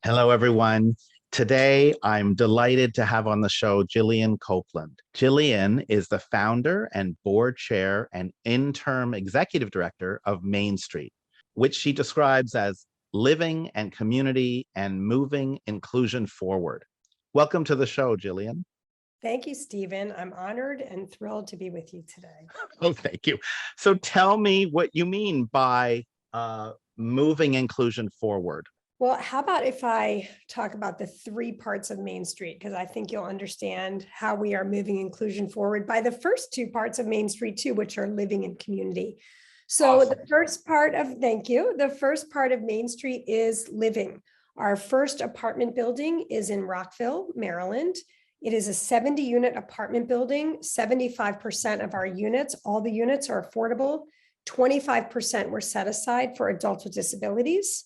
Hello, everyone. Today, I'm delighted to have on the show Jillian Copeland. Jillian is the founder and board chair and interim executive director of Main Street, which she describes as living and community and moving inclusion forward. Welcome to the show, Jillian. Thank you, Stephen. I'm honored and thrilled to be with you today. Oh, thank you. So tell me what you mean by moving inclusion forward. Well, how about if I talk about the three parts of Main Street, because I think you'll understand how we are moving inclusion forward by the first two parts of Main Street too, which are living and community. So Awesome. The first part of, thank you, the first part of Main Street is living. Our first apartment building is in Rockville, Maryland. It is a 70-unit apartment building. 75% of our units, all the units are affordable. 25% were set aside for adults with disabilities.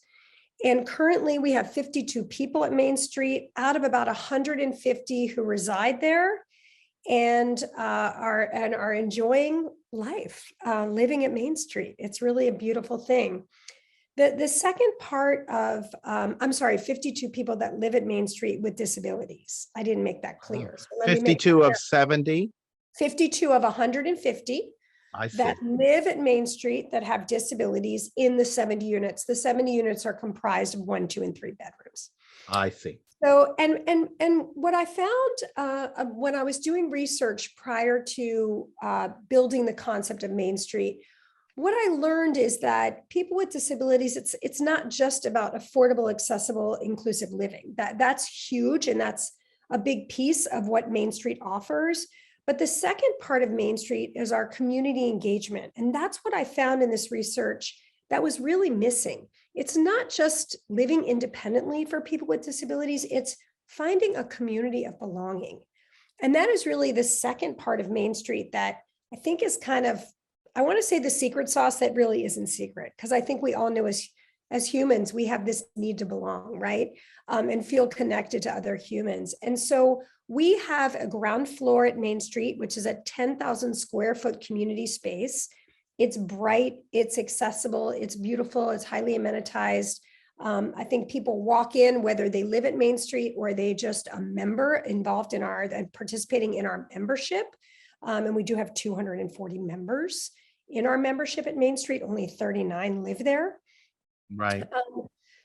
And currently we have 52 people at Main Street out of about 150 who reside there and are enjoying life, living at Main Street. It's really a beautiful thing. The second part of, 52 people that live at Main Street with disabilities. I didn't make that clear. So 52 of 70? 52 of 150. That live at Main Street that have disabilities in the 70 units. The 70 units are comprised of 1, 2, and 3 bedrooms. I see. So, and what I found when I was doing research prior to building the concept of Main Street, what I learned is that people with disabilities, it's not just about affordable, accessible, inclusive living. That's huge, and that's a big piece of what Main Street offers. But the second part of Main Street is our community engagement. And that's what I found in this research that was really missing. It's not just living independently for people with disabilities, it's finding a community of belonging. And that is really the second part of Main Street that I think is kind of, I want to say the secret sauce that really isn't secret, because I think we all know as humans, we have this need to belong, right? And feel connected to other humans. And so we have a ground floor at Main Street, which is a 10,000 square foot community space. It's bright, it's accessible, it's beautiful, it's highly amenitized. I think people walk in, whether they live at Main Street or they just a member involved in participating in our membership. And we do have 240 members in our membership at Main Street, only 39 live there. Right.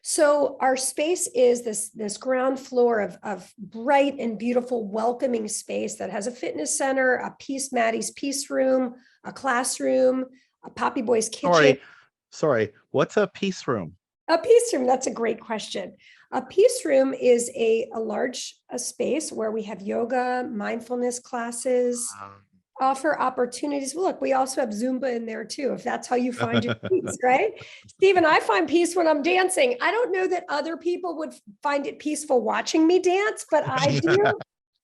So our space is this ground floor of bright and beautiful, welcoming space that has a fitness center, a Maddie's Peace Room, a classroom, a Poppy Boy's kitchen. Sorry. What's a peace room? A peace room, that's a great question. A peace room is a large space where we have yoga, mindfulness classes, offer opportunities. Look, we also have Zumba in there too, if that's how you find your peace, right? Stephen, I find peace when I'm dancing. I don't know that other people would find it peaceful watching me dance, but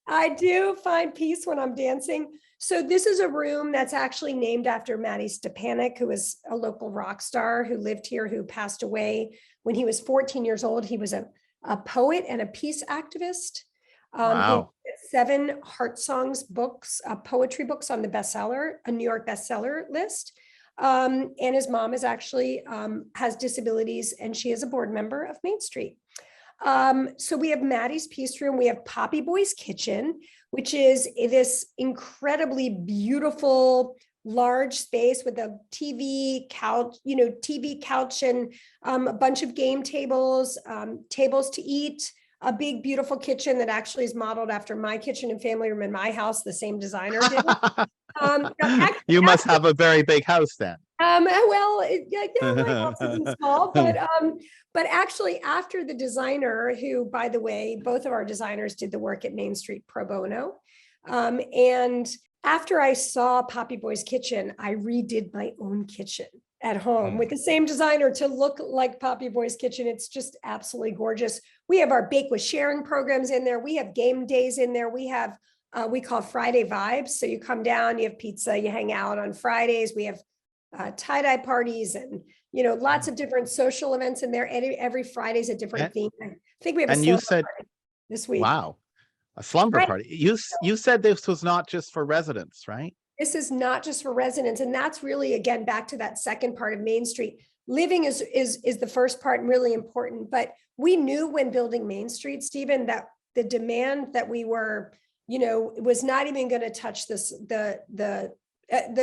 I do find peace when I'm dancing. So this is a room that's actually named after Maddie Stepanek, who is a local rock star who lived here, who passed away when he was 14 years old. He was a poet and a peace activist. Wow. He 7 Heart Songs books, poetry books on the a New York bestseller list. And his mom is actually has disabilities, and she is a board member of Main Street. So we have Maddie's Peace Room. We have Poppy Boy's Kitchen, which is this incredibly beautiful, large space with a TV couch, and a bunch of game tables, tables to eat. A big, beautiful kitchen that actually is modeled after my kitchen and family room in my house. The same designer did. You must have a very big house then. Well, my house isn't small, but actually after the designer, who, by the way, both of our designers did the work at Main Street pro bono. And after I saw Poppy Boy's Kitchen, I redid my own kitchen at home with the same designer to look like Poppy Boy's Kitchen. It's just absolutely gorgeous. We have our Bake with Sharing programs in there. We have game days in there. We have, we call Friday Vibes. So you come down, you have pizza, you hang out on Fridays. We have tie-dye parties and, lots of different social events in there. Every Friday is a different theme. I think we have a slumber party this week. Wow, a slumber party. You said this was not just for residents, right? This is not just for residents. And that's really, again, back to that second part of Main Street. living is the first part and really important. But we knew when building Main Street, Stephen, that the demand that we were, was not even going to touch this, the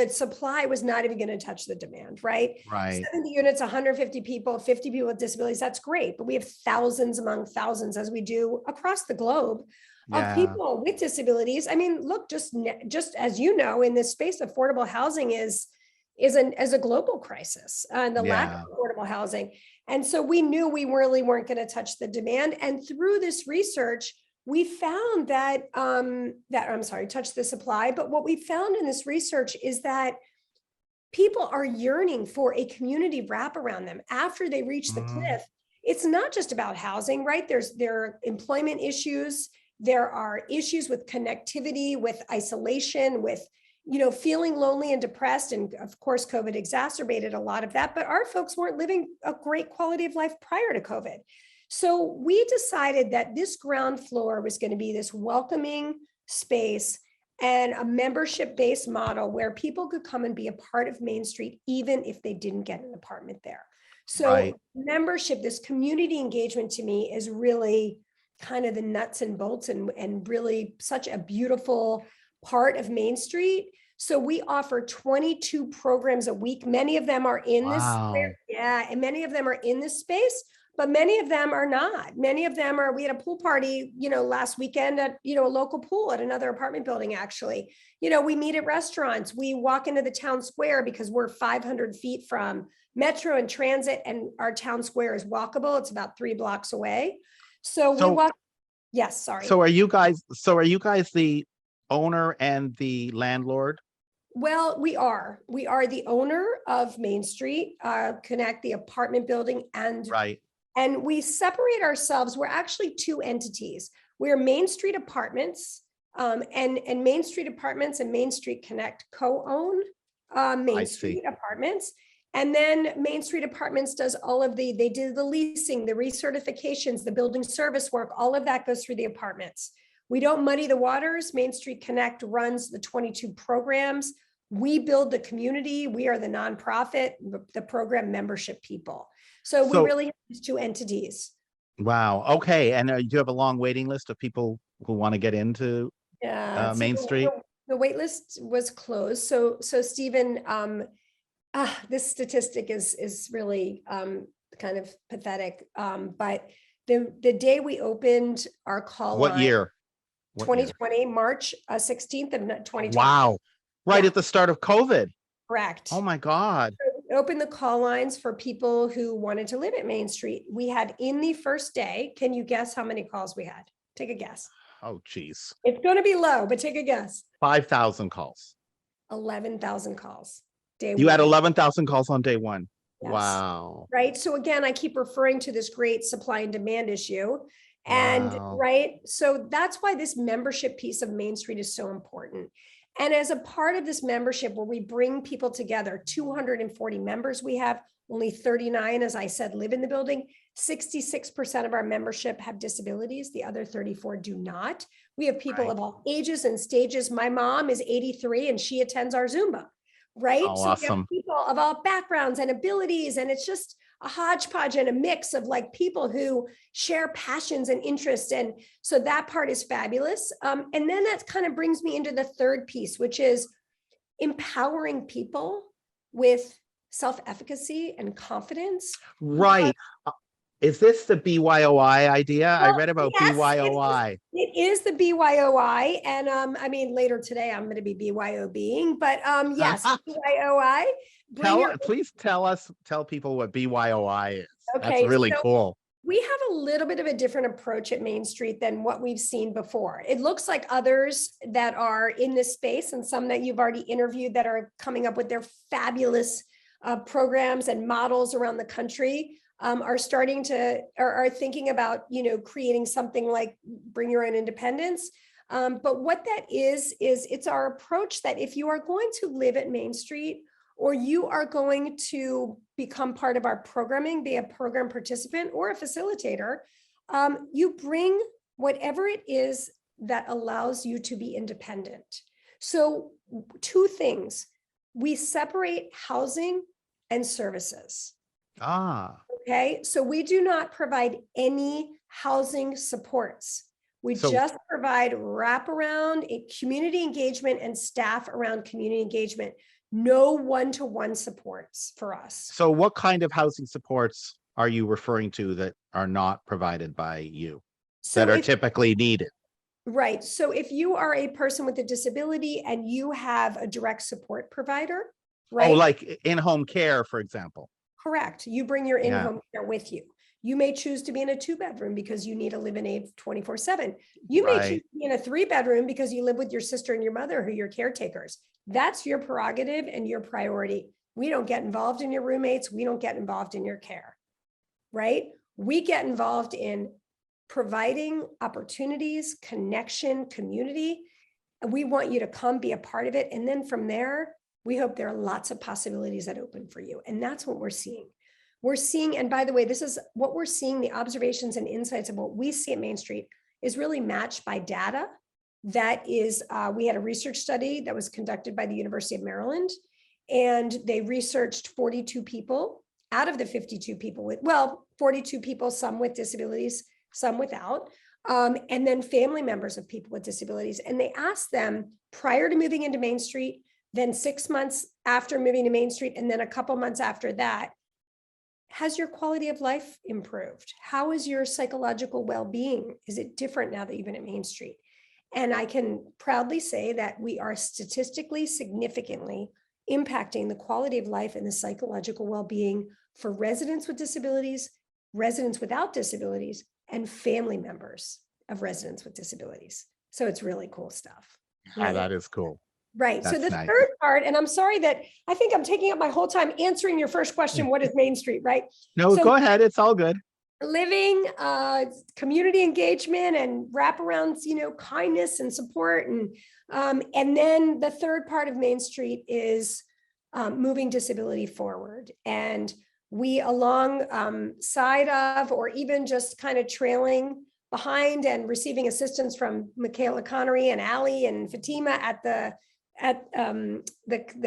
supply was not even going to touch the demand, right? Right. 70 units, 150 people, 50 people with disabilities, that's great. But we have thousands among thousands, as we do across the globe, of Yeah. people with disabilities. I mean, look, just as you know, in this space, affordable housing is a global crisis, and the lack of Yeah. affordable housing. And so we knew we really weren't going to touch the demand. And through this research, we found that touch the supply. But what we found in this research is that people are yearning for a community wrap around them after they reach the cliff. It's not just about housing, right? There are employment issues. There are issues with connectivity, with isolation, with feeling lonely and depressed. And of course, COVID exacerbated a lot of that, but our folks weren't living a great quality of life prior to COVID. So we decided that this ground floor was going to be this welcoming space and a membership-based model where people could come and be a part of Main Street, even if they didn't get an apartment there. So Right. membership, this community engagement to me is really kind of the nuts and bolts and really such a beautiful part of Main Street. So we offer 22 programs a week. Many of them are in this. Wow. Yeah, and many of them are in this space, but many of them are not. Many of them are, we had a pool party, last weekend at, a local pool at another apartment building, actually. We meet at restaurants. We walk into the town square because we're 500 feet from Metro and transit, and our town square is walkable. It's about 3 blocks away. So we walk. Yes, sorry. So are you guys the owner and the landlord? Well, we are the owner of Main Street, Connect, the apartment building, Right. and we separate ourselves. We're actually 2 entities. We're Main Street Apartments, and Main Street Apartments and Main Street Connect co-own Main Street Apartments. And then Main Street Apartments does they did the leasing, the recertifications, the building service work, all of that goes through the apartments. We don't muddy the waters. Main Street Connect runs the 22 programs. We build the community. We are the nonprofit, the program membership people. So we really have these 2 entities. Wow. Okay. And do you have a long waiting list of people who want to get into Main Street? The wait list was closed. So Stephen, this statistic is really kind of pathetic. But the day we opened our call What line, year? 2020, March 16th of 2020. Wow. Right at the start of COVID. Correct. Oh my God. We opened the call lines for people who wanted to live at Main Street. We had, in the first day, can you guess how many calls we had? Take a guess. Oh, geez. It's going to be low, but take a guess. 5,000 calls. 11,000 calls. You had 11,000 calls on day 1. Yes. Wow. Right. So again, I keep referring to this great supply and demand issue. And right. So that's why this membership piece of Main Street is so important. And as a part of this membership, where we bring people together, 240 members we have, only 39, as I said, live in the building. 66% of our membership have disabilities. The other 34 do not. We have people of all ages and stages. My mom is 83 and she attends our Zumba. Right. Oh, so awesome. we have people of all backgrounds and abilities, and it's just a hodgepodge and a mix of people who share passions and interests. And so that part is fabulous. And then that kind of brings me into the third piece, which is empowering people with self-efficacy and confidence. Right. Is this the BYOI idea? Well, I read about BYOI. It is the BYOI. And I mean, later today, I'm going to be BYOBing, but yes, BYOI. Please tell people what BYOI is. Okay, that's really cool. We have a little bit of a different approach at Main Street than what we've seen before. It looks like others that are in this space, and some that you've already interviewed that are coming up with their fabulous programs and models around the country, are starting to, or are thinking about, creating something like Bring Your Own Independence. But what that is it's our approach that if you are going to live at Main Street, or you are going to become part of our programming, be a program participant or a facilitator, you bring whatever it is that allows you to be independent. So 2 things: we separate housing and services. Ah, Okay, so we do not provide any housing supports. We so just provide wraparound community engagement and staff around community engagement. No one-to-one supports for us. so what kind of housing supports are you referring to that are not provided by you, that So are if typically needed? Right. So if you are a person with a disability and you have a direct support provider, Oh, right? like in-home care, for example. Correct. You bring your Yeah, in-home care with you. You may choose to be in a 2-bedroom because you need a live-in aid 24/7. You may choose right. to be in a 3-bedroom because you live with your sister and your mother who are your caretakers. That's your prerogative and your priority. We don't get involved in your roommates. We don't get involved in your care, right? We get involved in providing opportunities, connection, community. And we want you to come be a part of it. And then from there, we hope there are lots of possibilities that open for you. And that's what we're seeing. We're seeing, and by the way, this is what we're seeing, the observations and insights of what we see at Main Street is really matched by data. That is, we had a research study that was conducted by the University of Maryland, and they researched 42 people out of the 52 people with, well, 42 people, some with disabilities, some without, and then family members of people with disabilities. And they asked them prior to moving into Main Street, then 6 months after moving to Main Street, and then a couple months after that, has your quality of life improved? How is your psychological well-being? Is it different now that you've been at Main Street? And I can proudly say that we are statistically significantly impacting the quality of life and the psychological well-being for residents with disabilities, residents without disabilities, and family members of residents with disabilities. So it's really cool stuff. Ah, that is cool. Right. So That's the nice. third part, and I'm sorry that I think I'm taking up my whole time answering your first question, what is Main Street, right? No, So go ahead. It's all good. living, community engagement and wraparounds, kindness and support. And then the third part of Main Street is moving disability forward. And we alongside of, or even just kind of trailing behind and receiving assistance from Michaela Connery and Allie and Fatima at the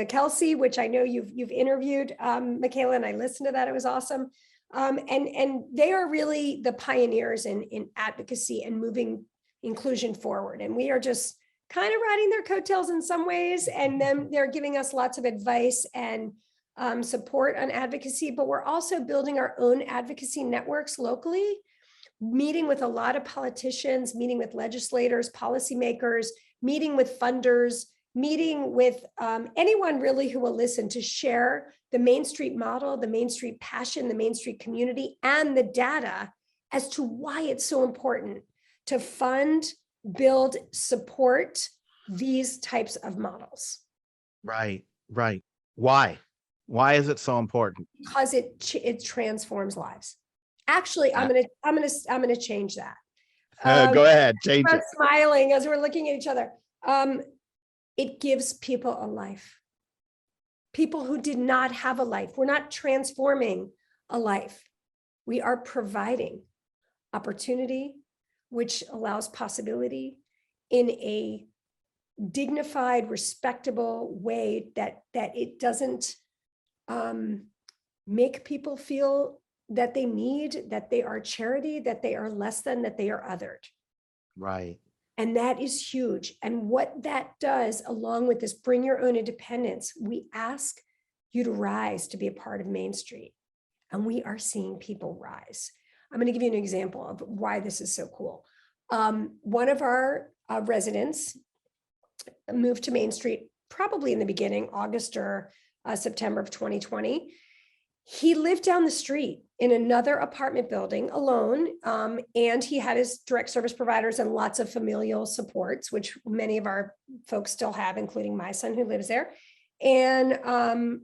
Kelsey, which I know you've interviewed, Michaela, and I listened to that. It was awesome. And they are really the pioneers in advocacy and moving inclusion forward. And we are just kind of riding their coattails in some ways. And then they're giving us lots of advice and support on advocacy, but we're also building our own advocacy networks locally, meeting with a lot of politicians, meeting with legislators, policymakers, meeting with funders, meeting with anyone really who will listen to share the Main Street model, the Main Street passion, the Main Street community, and the data as to why it's so important to fund, build, support these types of models. Right, right. Why? Why is it so important? Because it transforms lives. Actually, I'm gonna change that. Go ahead, change I'm it. smiling as we're looking at each other. It gives people a life. People who did not have a life. We're not transforming a life. We are providing opportunity, which allows possibility in a dignified, respectable way that it doesn't make people feel that they need, that they are charity, that they are less than, that they are othered. Right. And that is huge. And what that does, along with this bring your own independence, we ask you to rise to be a part of Main Street. And we are seeing people rise. I'm going to give you an example of why this is so cool. One of our residents moved to Main Street probably in the beginning, August or September of 2020. He lived down the street in another apartment building alone, and he had his direct service providers and lots of familial supports, which many of our folks still have, including my son who lives there. And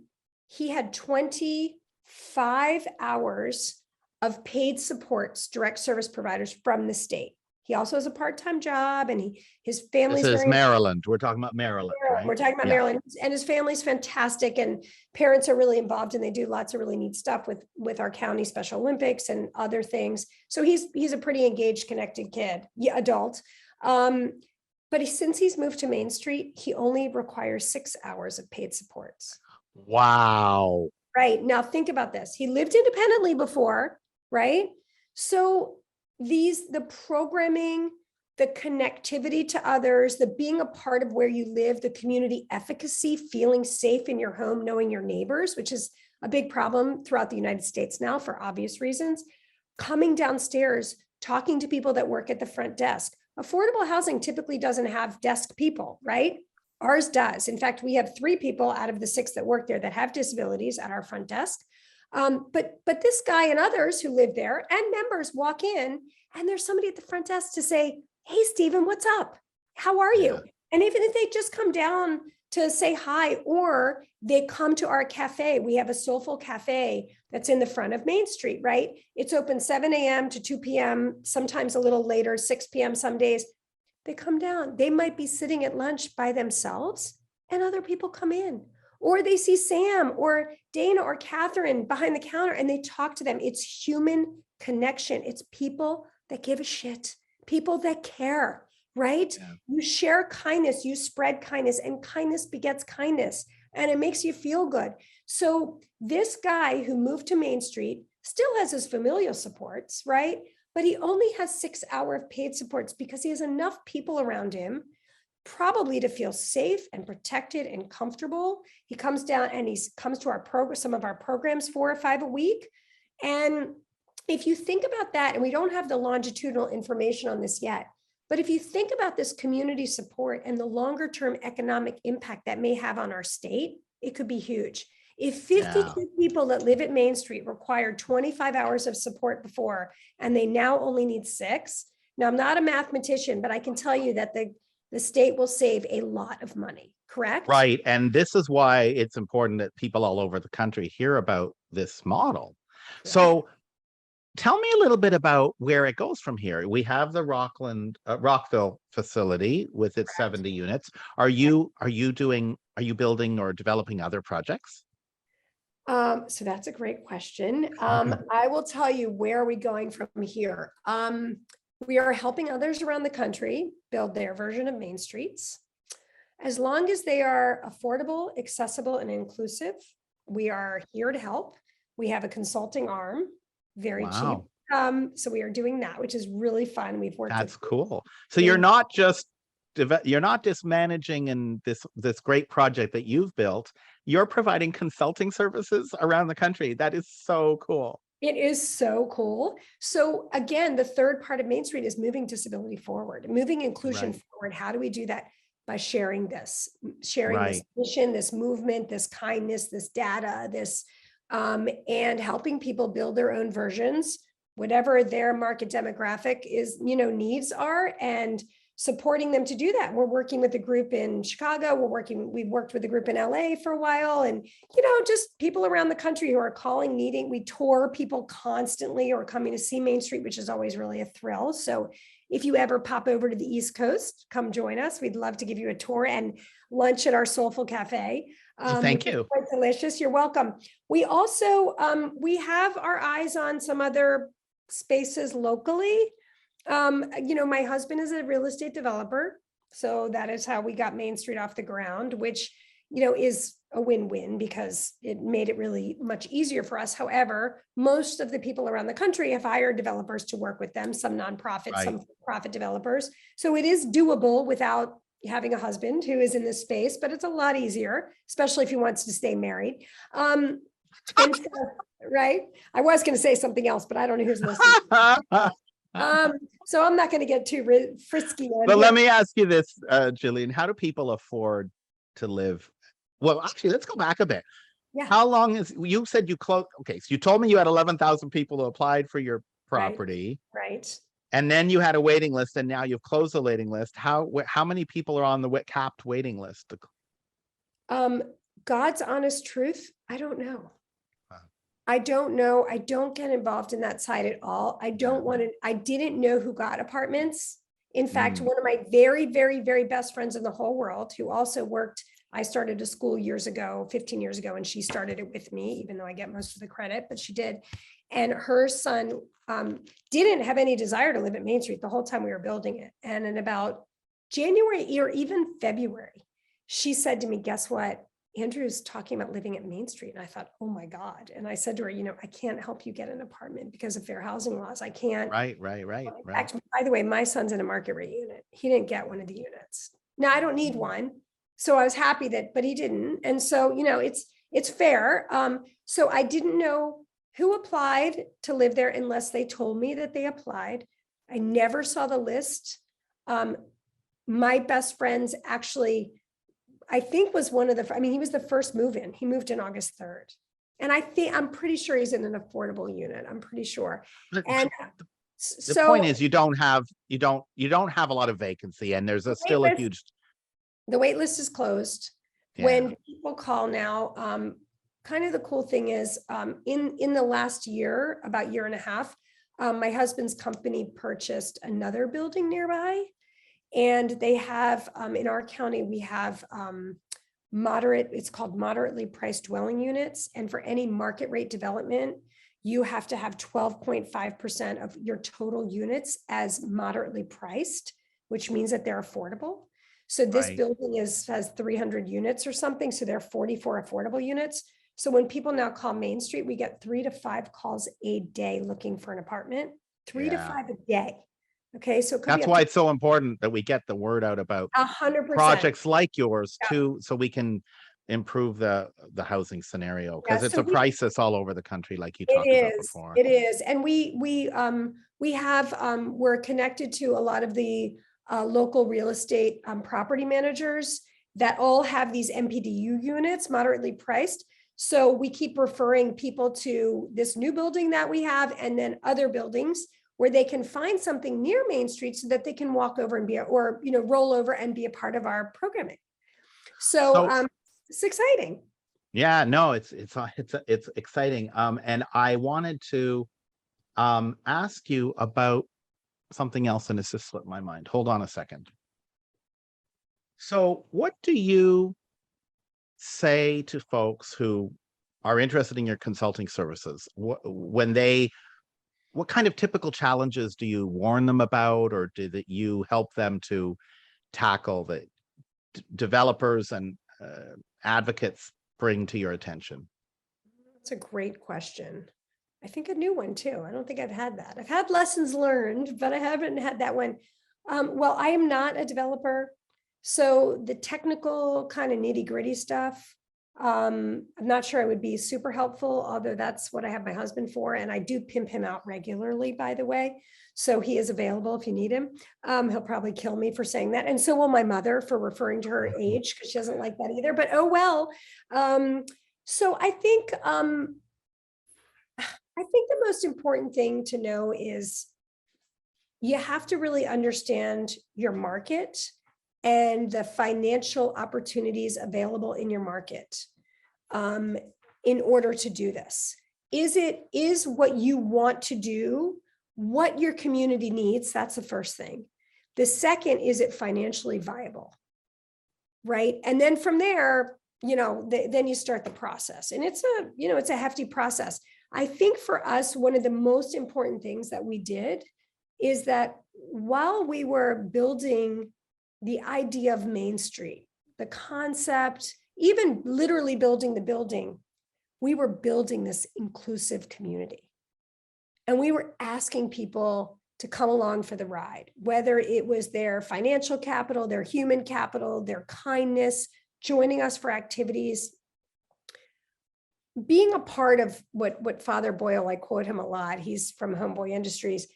he had 25 hours of paid supports, direct service providers from the state. He also has a part-time job, and his family's This is very Maryland. We're talking about Maryland, right? We're talking about Maryland, and his family's fantastic, and parents are really involved, and they do lots of really neat stuff with our county Special Olympics and other things. So he's a pretty engaged, connected kid, adult. But since he's moved to Main Street, he only requires 6 hours of paid supports. Wow. Right. Now think about this. He lived independently before, right? So the programming, the connectivity to others, the being a part of where you live, the community efficacy, feeling safe in your home, knowing your neighbors, which is a big problem throughout the United States now for obvious reasons. Coming downstairs, talking to people that work at the front desk. Affordable housing typically doesn't have desk people, right? Ours does. In fact, we have 3 people out of the 6 that work there that have disabilities at our front desk. But this guy and others who live there and members walk in, and there's somebody at the front desk to say, "Hey, Stephen, what's up? How are you?" And even if they just come down to say hi, or they come to our cafe, we have a soulful cafe that's in the front of Main Street, right? It's open 7 a.m. to 2 p.m., sometimes a little later, 6 p.m. some days. They come down. They might be sitting at lunch by themselves, and other people come in. Or they see Sam or Dana or Catherine behind the counter, and they talk to them. It's human connection. It's people that give a shit, people that care, right? Yeah. You share kindness, you spread kindness, and kindness begets kindness, and it makes you feel good. So this guy who moved to Main Street still has his familial supports, right? But he only has 6 hours of paid supports because he has enough people around him, probably to feel safe and protected and comfortable. He comes down and he comes to our program, some of our programs 4 or 5 a week. And if you think about that, and we don't have the longitudinal information on this yet, but if you think about this community support and the longer term economic impact that may have on our state, it could be huge. If 52 people that live at Main Street required 25 hours of support before, and they now only need 6, now I'm not a mathematician, but I can tell you that the state will save a lot of money, correct? Right. And this is why it's important that people all over the country hear about this model. Correct. So tell me a little bit about where it goes from here. We have the Rockville facility with its 70 units. Are you building or developing other projects? So that's a great question. I will tell you, where are we going from here? We are helping others around the country build their version of Main Streets. As long as they are affordable, accessible, and inclusive, we are here to help. We have a consulting arm, very cheap. Wow. So we are doing that, which is really fun. We've worked. That's cool. So you're not just managing in this great project that you've built. You're providing consulting services around the country. That is so cool. It is so cool. So again, the third part of Main Street is moving disability forward, moving inclusion forward. How do we do that? By sharing this mission, this movement, this kindness, this data, this and helping people build their own versions, whatever their market demographic is, needs are, and supporting them to do that. We're working with a group in Chicago. We've worked with a group in LA for a while, and, just people around the country who are calling, needing. We tour people constantly or coming to see Main Street, which is always really a thrill. So if you ever pop over to the East Coast, come join us. We'd love to give you a tour and lunch at our Soulful Cafe. Thank you. Quite delicious. You're welcome. We also, we have our eyes on some other spaces locally. My husband is a real estate developer. So that is how we got Main Street off the ground, which, is a win-win because it made it really much easier for us. However, most of the people around the country have hired developers to work with them, some nonprofits, some profit developers. So it is doable without having a husband who is in this space, but it's a lot easier, especially if he wants to stay married. And so, right. I was going to say something else, but I don't know who's listening. So I'm not going to get too frisky. But let me ask you this, Jillian, how do people afford to live? Well, actually, let's go back a bit. Yeah. How long you said you closed? Okay. So you told me you had 11,000 people who applied for your property. Right. And then you had a waiting list, and now you've closed the waiting list. How many people are on the capped waiting list? God's honest truth, I don't know. I don't know. I don't get involved in that side at all. I didn't know who got apartments. In fact, one of my very, very, very best friends in the whole world, who also worked, I started a school 15 years ago, and she started it with me, even though I get most of the credit, but she did. And her son didn't have any desire to live at Main Street the whole time we were building it. And in about January or even February, she said to me, guess what? Andrew's talking about living at Main Street. And I thought, oh my God. And I said to her, I can't help you get an apartment because of fair housing laws. I can't. Right. Actually, by the way, my son's in a market rate unit. He didn't get one of the units. Now I don't need one. So I was happy but he didn't. And so, it's fair. So I didn't know who applied to live there unless they told me that they applied. I never saw the list. My best friends actually, I think was he was the first move in. He moved in August 3rd. And I'm pretty sure he's in an affordable unit. I'm pretty sure. And the point is you don't have a lot of vacancy, and there's still a huge. The wait list is closed. Yeah. When people call now, kind of the cool thing is in the last year, about year and a half, my husband's company purchased another building nearby. And they have, in our county, we have it's called moderately priced dwelling units. And for any market rate development, you have to have 12.5% of your total units as moderately priced, which means that they're affordable. So this building has 300 units or something. So there are 44 affordable units. So when people now call Main Street, we get 3 to 5 calls a day looking for an apartment, 3 to 5 a day. Okay, so that's why it's so important that we get the word out about 100% projects like yours too, so we can improve the housing scenario, because it's a crisis all over the country, like you talked about before. It is, and we have we're connected to a lot of the local real estate property managers that all have these MPDU units, moderately priced. So we keep referring people to this new building that we have, and then other buildings where they can find something near Main Street so that they can walk over and roll over and be a part of our programming. So it's exciting. Yeah, no, it's exciting. And I wanted to ask you about something else, and it's just slipped my mind. Hold on a second. So what do you say to folks who are interested in your consulting services what kind of typical challenges do you warn them about, or that you help them to tackle that developers and advocates bring to your attention? That's a great question. I think a new one too. I don't think I've had that. I've had lessons learned, but I haven't had that one. Well, I am not a developer. So the technical kind of nitty gritty stuff, I'm not sure I would be super helpful, although that's what I have my husband for. And I do pimp him out regularly, by the way. So he is available if you need him. He'll probably kill me for saying that. And so will my mother for referring to her age, because she doesn't like that either, but oh well. So I think the most important thing to know is you have to really understand your market and the financial opportunities available in your market in order to do this. Is what you want to do what your community needs? That's the first thing. The second, is it financially viable? Right. And then from there, then you start the process. And it's a hefty process. I think for us, one of the most important things that we did is that while we were building the idea of Main Street, the concept, even literally building the building, we were building this inclusive community. And we were asking people to come along for the ride, whether it was their financial capital, their human capital, their kindness, joining us for activities, being a part of what Father Boyle, I quote him a lot, he's from Homeboy Industries,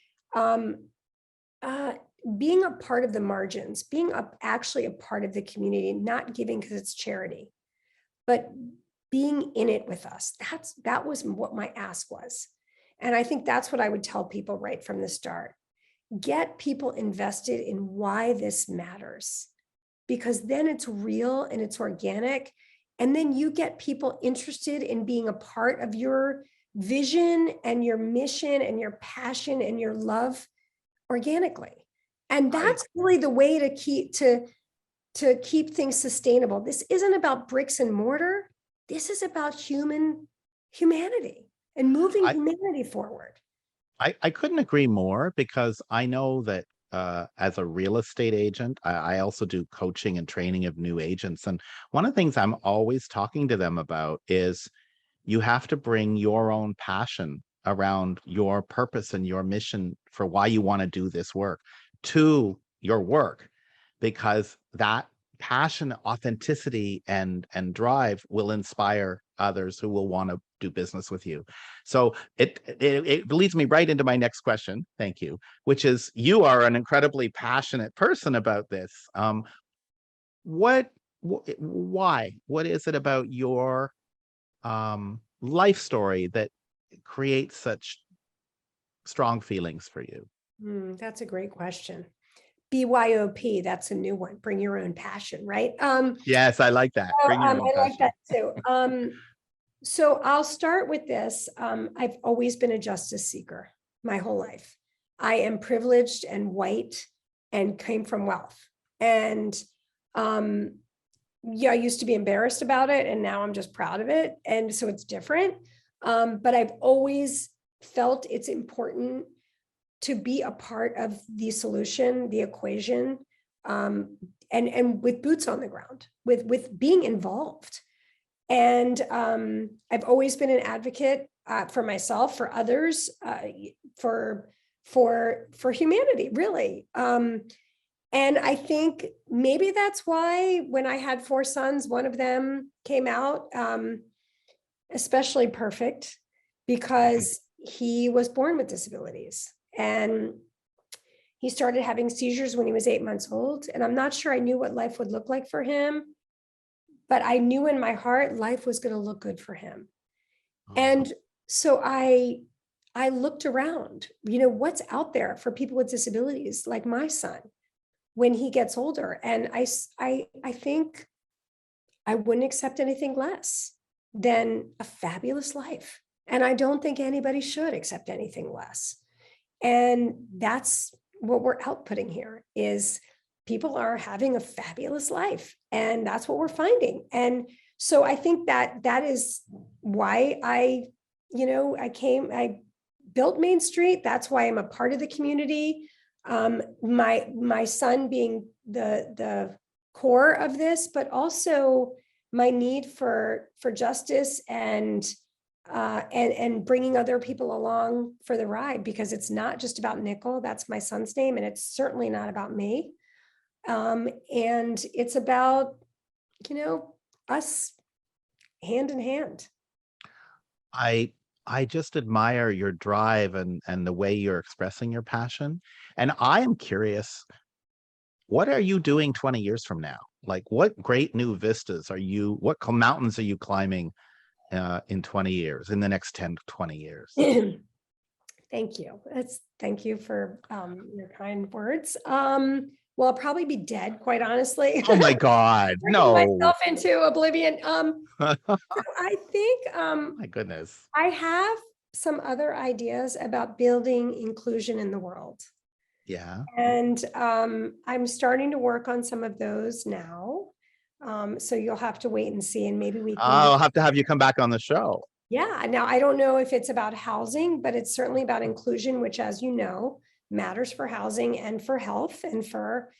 being a part of the margins, being actually a part of the community, not giving because it's charity, but being in it with us. That was what my ask was. And I think that's what I would tell people right from the start. Get people invested in why this matters, because then it's real and it's organic. And then you get people interested in being a part of your vision and your mission and your passion and your love organically. And that's really the way to keep things sustainable. This isn't about bricks and mortar. This is about humanity and moving humanity forward. I couldn't agree more, because I know that as a real estate agent. I also do coaching and training of new agents. And one of the things I'm always talking to them about is you have to bring your own passion around your purpose and your mission for why you want to do this work to your work, because that passion, authenticity, and drive will inspire others who will want to do business with you. So it leads me right into my next question. Thank you. Which is, you are an incredibly passionate person about this. What, why? What is it about your life story that creates such strong feelings for you? That's a great question. BYOP, that's a new one. Bring your own passion, right? Yes, I like that. Bring your own I like passion. that too. So I'll start with this. I've always been a justice seeker my whole life. I am privileged and white and came from wealth. And yeah, I used to be embarrassed about it, and now I'm just proud of it. And so it's different. But I've always felt it's important to be a part of the solution, the equation, and with boots on the ground, with being involved. And I've always been an advocate for myself, for others, for humanity, really. And I think maybe that's why when I had 4 sons, one of them came out especially perfect, because he was born with disabilities. And he started having seizures when he was 8 months old. And I'm not sure I knew what life would look like for him, but I knew in my heart life was going to look good for him. And so I looked around, what's out there for people with disabilities like my son when he gets older. And I think I wouldn't accept anything less than a fabulous life. And I don't think anybody should accept anything less. And that's what we're outputting here, is people are having a fabulous life. And that's what we're finding. And so I think that is why I built Main Street. That's why I'm a part of the community. My son being the core of this, but also my need for justice and bringing other people along for the ride, because it's not just about Nickel. That's my son's name, and it's certainly not about me. And it's about, us hand in hand. I just admire your drive and the way you're expressing your passion. And I am curious, what are you doing 20 years from now? Like, what great new vistas what mountains are you climbing in 20 years, in the next 10 to 20 years? Thank you. Thank you for your kind words. Well, I'll probably be dead, quite honestly. Oh my God, no. Myself into oblivion. I think my goodness. I have some other ideas about building inclusion in the world. Yeah. And I'm starting to work on some of those now. So you'll have to wait and see, and maybe we can. I'll have to have you come back on the show. Yeah. Now, I don't know if it's about housing, but it's certainly about inclusion, which, as you know, matters for housing and for health and for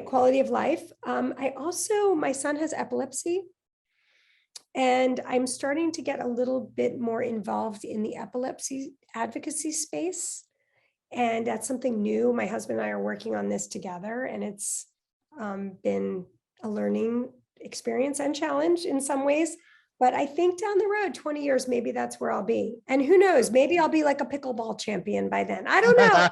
quality of life. My son has epilepsy, and I'm starting to get a little bit more involved in the epilepsy advocacy space. And that's something new. My husband and I are working on this together, and it's been a learning experience and challenge in some ways. But I think down the road, 20 years, maybe that's where I'll be. And who knows, maybe I'll be like a pickleball champion by then. I don't know.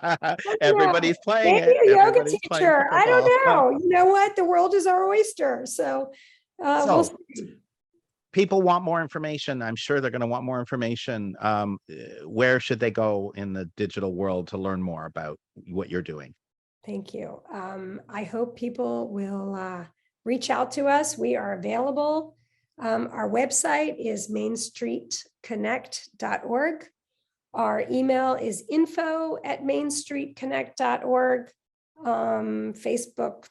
Everybody's playing maybe it. a yoga Everybody's teacher. I don't know. You know what? The world is our oyster. So we'll see. People want more information. I'm sure they're going to want more information. Where should they go in the digital world to learn more about what you're doing? Thank you. I hope people will reach out to us. We are available. Our website is mainstreetconnect.org. Our email is info@mainstreetconnect.org. Facebook,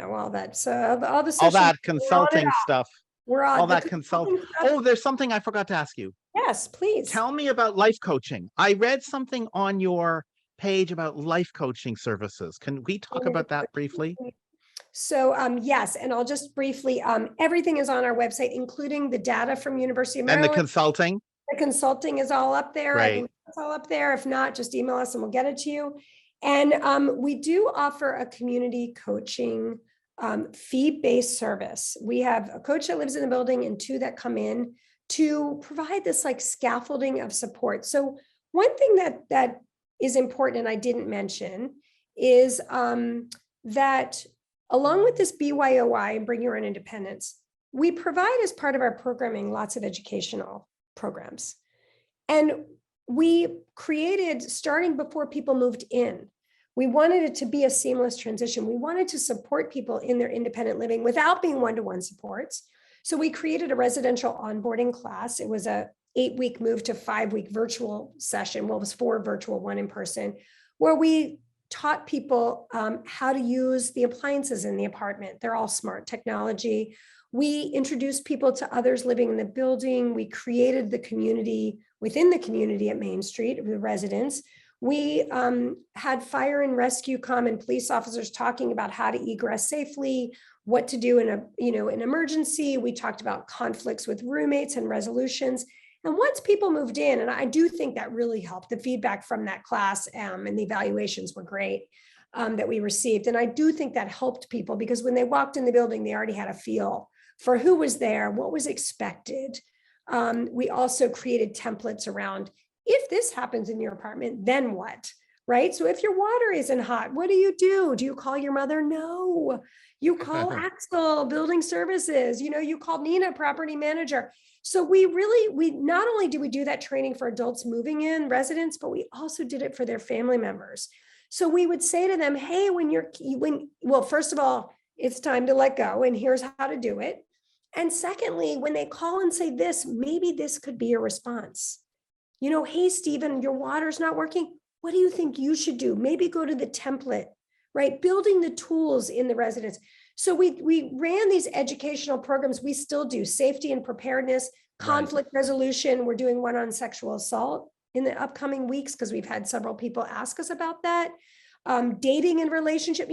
all that. So all the all that consulting stuff. We're on all that consulting. Oh, there's something I forgot to ask you. Yes, please. Tell me about life coaching. I read something on your page about life coaching services. Can we talk about that briefly? So yes, and I'll just briefly, everything is on our website, including the data from University of And the Maryland. consulting? The consulting is all up there. I Great. believe it's all up there. If not, just email us and we'll get it to you. And we do offer a community coaching fee-based service. We have a coach that lives in the building and 2 that come in to provide this like scaffolding of support. So one thing that is important, and I didn't mention, is that along with this BYOI and Bring Your Own Independence, we provide as part of our programming lots of educational programs. And we created, starting before people moved in, we wanted it to be a seamless transition. We wanted to support people in their independent living without being one-to-one supports. So we created a residential onboarding class. It was a 8-week move to 5-week virtual session. Well, it was 4 virtual, 1 in person, where we taught people how to use the appliances in the apartment. They're all smart technology. We introduced people to others living in the building. We created the community within the community at Main Street, the residents. We had fire and rescue come and police officers talking about how to egress safely, what to do in an emergency. We talked about conflicts with roommates and resolutions. And once people moved in, and I do think that really helped, the feedback from that class and the evaluations were great that we received. And I do think that helped people because when they walked in the building, they already had a feel for who was there, what was expected. We also created templates around, if this happens in your apartment, then what? Right? So if your water isn't hot, what do you do? Do you call your mother? No. You call Axel Building Services. You call Nina, property manager. So we not only do we do that training for adults moving in, residents, but we also did it for their family members. So we would say to them, hey, well, first of all, it's time to let go, and here's how to do it. And secondly, when they call and say this, maybe this could be your response. Hey, Stephen, your water's not working. What do you think you should do? Maybe go to the template, right? Building the tools in the residence. So we ran these educational programs. We still do safety and preparedness, conflict resolution. We're doing one on sexual assault in the upcoming weeks because we've had several people ask us about that. Dating and relationship,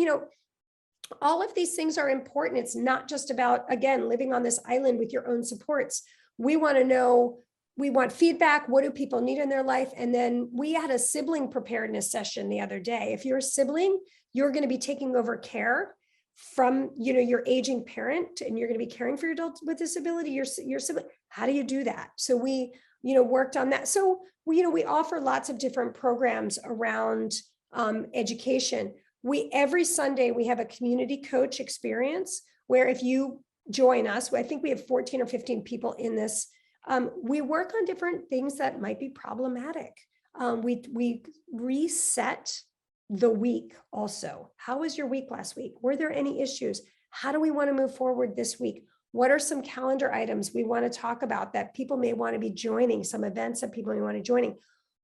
all of these things are important. It's not just about, again, living on this island with your own supports. We want to know, we want feedback. What do people need in their life? And then we had a sibling preparedness session the other day. If you're a sibling, you're going to be taking over care from, your aging parent, and you're going to be caring for your adult with disability, your sibling. How do you do that? So we, worked on that. So we offer lots of different programs around education. Every Sunday, we have a community coach experience where if you join us, I think we have 14 or 15 people in this. We work on different things that might be problematic. We reset the week also. How was your week last week? Were there any issues? How do we want to move forward this week? What are some calendar items we want to talk about that people may want to be joining, some events that people may want to be joining?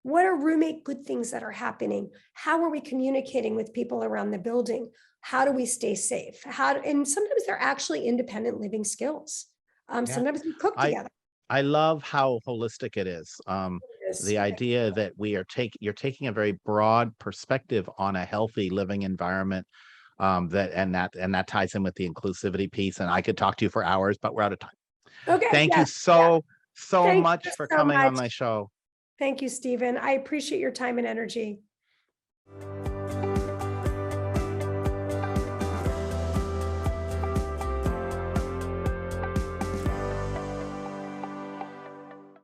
What are roommate good things that are happening? How are we communicating with people around the building? How do we stay safe? And sometimes they're actually independent living skills. Sometimes we cook together. I love how holistic it is. The Yes. idea that you're taking a very broad perspective on a healthy living environment, that ties in with the inclusivity piece. And I could talk to you for hours, but we're out of time. Okay. Thank you yes, so Thank much you for so coming on much. my show. Thank you, Stephen. I appreciate your time and energy.